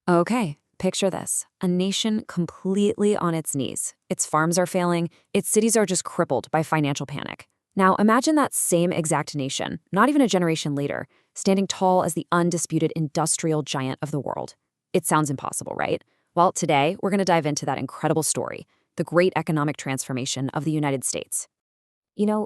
Okay, picture this. A nation completely on its knees. Its farms are failing, its cities are just crippled by financial panic. Now imagine that same exact nation, not even a generation later, standing tall as the undisputed industrial giant of the world. It sounds impossible, right? Well, today we're going to dive into that incredible story, the great economic transformation of the United States.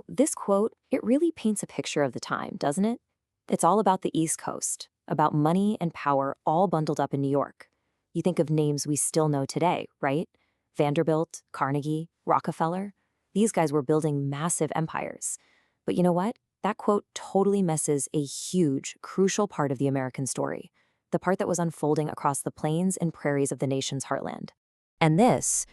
This quote, it really paints a picture of the time, doesn't it? It's all about the East Coast, about money and power all bundled up in New York. You think of names we still know today, right? Vanderbilt, Carnegie, Rockefeller. These guys were building massive empires. But you know what? That quote totally messes a huge, crucial part of the American story, the part that was unfolding across the plains and prairies of the nation's heartland. And this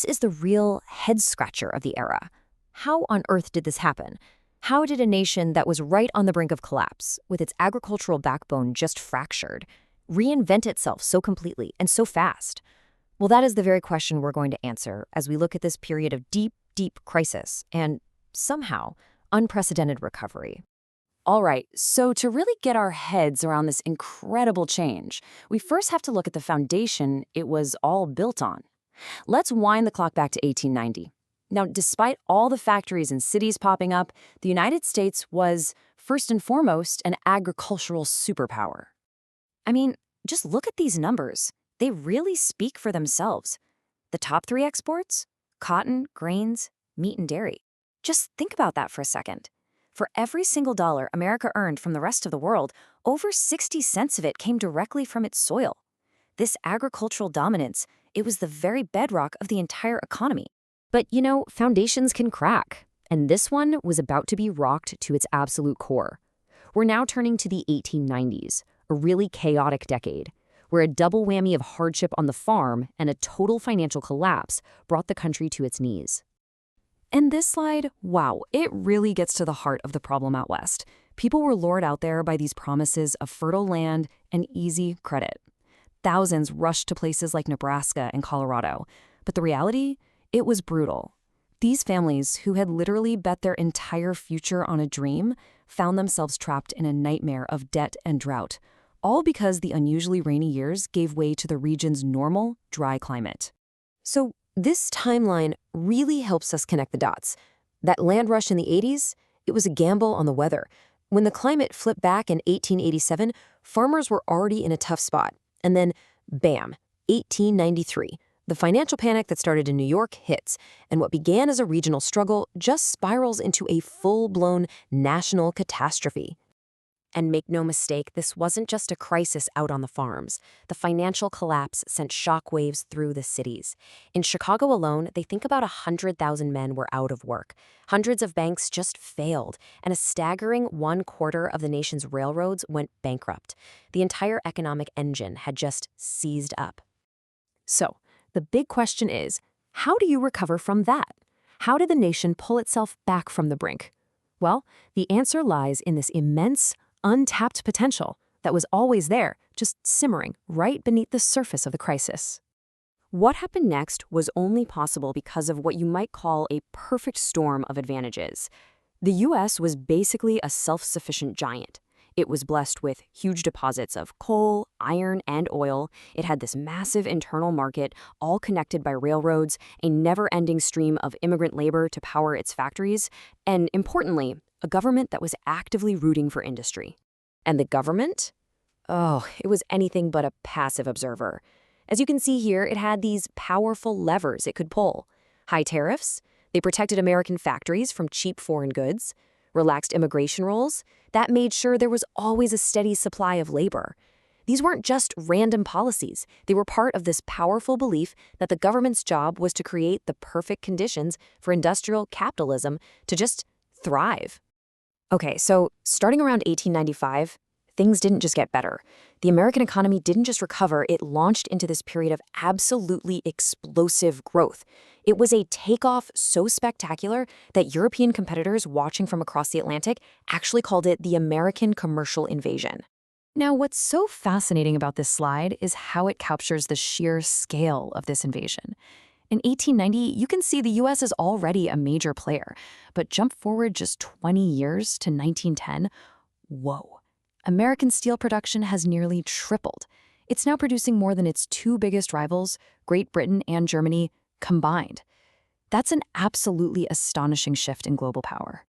is the real head-scratcher of the era. How on earth did this happen? How did a nation that was right on the brink of collapse, with its agricultural backbone just fractured, reinvent itself so completely and so fast? Well, that is the very question we're going to answer as we look at this period of deep, deep crisis and, somehow, unprecedented recovery. All right, so to really get our heads around this incredible change, we first have to look at the foundation it was all built on. Let's wind the clock back to 1890. Now, despite all the factories and cities popping up, the United States was, first and foremost, an agricultural superpower. I mean, just look at these numbers. They really speak for themselves. The top three exports? Cotton, grains, meat, and dairy. Just think about that for a second. For every single dollar America earned from the rest of the world, over 60 cents of it came directly from its soil. This agricultural dominance, it was the very bedrock of the entire economy. But, foundations can crack, and this one was about to be rocked to its absolute core. We're now turning to the 1890s, a really chaotic decade, where a double whammy of hardship on the farm and a total financial collapse brought the country to its knees. And this slide, wow, it really gets to the heart of the problem out west. People were lured out there by these promises of fertile land and easy credit. Thousands rushed to places like Nebraska and Colorado, but the reality? It was brutal. These families, who had literally bet their entire future on a dream, found themselves trapped in a nightmare of debt and drought, all because the unusually rainy years gave way to the region's normal, dry climate. So this timeline really helps us connect the dots. That land rush in the 80s, it was a gamble on the weather. When the climate flipped back in 1887, farmers were already in a tough spot. And then, bam, 1893. The financial panic that started in New York hits, and what began as a regional struggle just spirals into a full-blown national catastrophe. And make no mistake, this wasn't just a crisis out on the farms. The financial collapse sent shockwaves through the cities. In Chicago alone, they think about 100,000 men were out of work. Hundreds of banks just failed, and a staggering 1/4 of the nation's railroads went bankrupt. The entire economic engine had just seized up. So, the big question is, how do you recover from that? How did the nation pull itself back from the brink? Well, the answer lies in this immense, untapped potential that was always there, just simmering right beneath the surface of the crisis. What happened next was only possible because of what you might call a perfect storm of advantages. The U.S. was basically a self-sufficient giant. It was blessed with huge deposits of coal, iron, and oil. It had this massive internal market, all connected by railroads, a never-ending stream of immigrant labor to power its factories, and importantly, a government that was actively rooting for industry. And the government? Oh, it was anything but a passive observer. As you can see here, it had these powerful levers it could pull. High tariffs, they protected American factories from cheap foreign goods. Relaxed immigration rules, that made sure there was always a steady supply of labor. These weren't just random policies. They were part of this powerful belief that the government's job was to create the perfect conditions for industrial capitalism to just thrive. Okay, so starting around 1895, things didn't just get better. The American economy didn't just recover, it launched into this period of absolutely explosive growth. It was a takeoff so spectacular that European competitors watching from across the Atlantic actually called it the American commercial invasion. Now, what's so fascinating about this slide is how it captures the sheer scale of this invasion. In 1890, you can see the U.S. is already a major player, but jump forward just 20 years to 1910, whoa. American steel production has nearly tripled. It's now producing more than its two biggest rivals, Great Britain and Germany, combined. That's an absolutely astonishing shift in global power.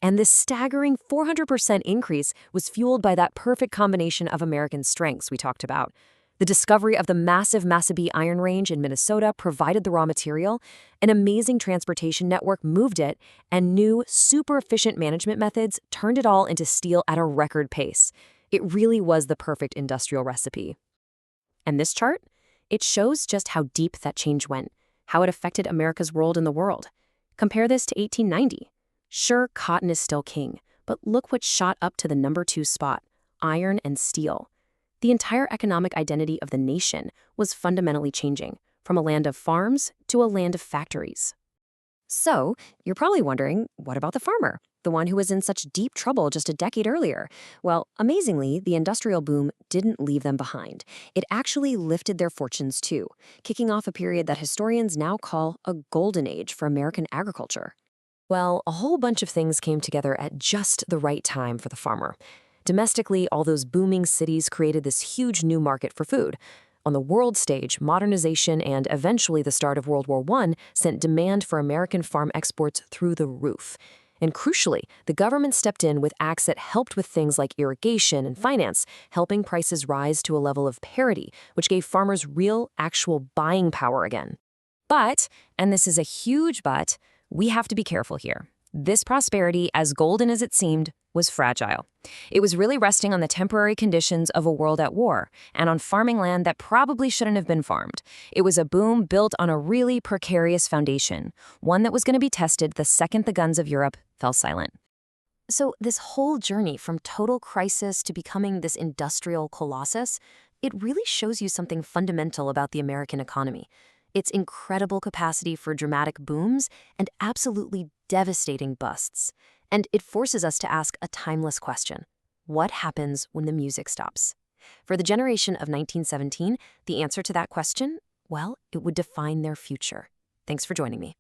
And this staggering 400% increase was fueled by that perfect combination of American strengths we talked about. The discovery of the massive Massabee Iron Range in Minnesota provided the raw material, an amazing transportation network moved it, and new, super efficient management methods turned it all into steel at a record pace. It really was the perfect industrial recipe. And this chart? It shows just how deep that change went, how it affected America's role in the world. Compare this to 1890. Sure, cotton is still king, but look what shot up to the number 2 spot, iron and steel. The entire economic identity of the nation was fundamentally changing, from a land of farms to a land of factories. So, you're probably wondering, what about the farmer? The one who was in such deep trouble just a decade earlier? Well, amazingly, the industrial boom didn't leave them behind. It actually lifted their fortunes too, kicking off a period that historians now call a golden age for American agriculture. Well, a whole bunch of things came together at just the right time for the farmer. Domestically, all those booming cities created this huge new market for food. On the world stage, modernization and eventually the start of World War I sent demand for American farm exports through the roof. And crucially, the government stepped in with acts that helped with things like irrigation and finance, helping prices rise to a level of parity, which gave farmers real, actual buying power again. But, and this is a huge but, we have to be careful here. This prosperity, as golden as it seemed, was fragile. It was really resting on the temporary conditions of a world at war and on farming land that probably shouldn't have been farmed. It was a boom built on a really precarious foundation, one that was going to be tested the second the guns of Europe fell silent. So this whole journey from total crisis to becoming this industrial colossus, it really shows you something fundamental about the American economy. Its incredible capacity for dramatic booms and absolutely devastating busts. And it forces us to ask a timeless question. What happens when the music stops? For the generation of 1917, the answer to that question, well, it would define their future. Thanks for joining me.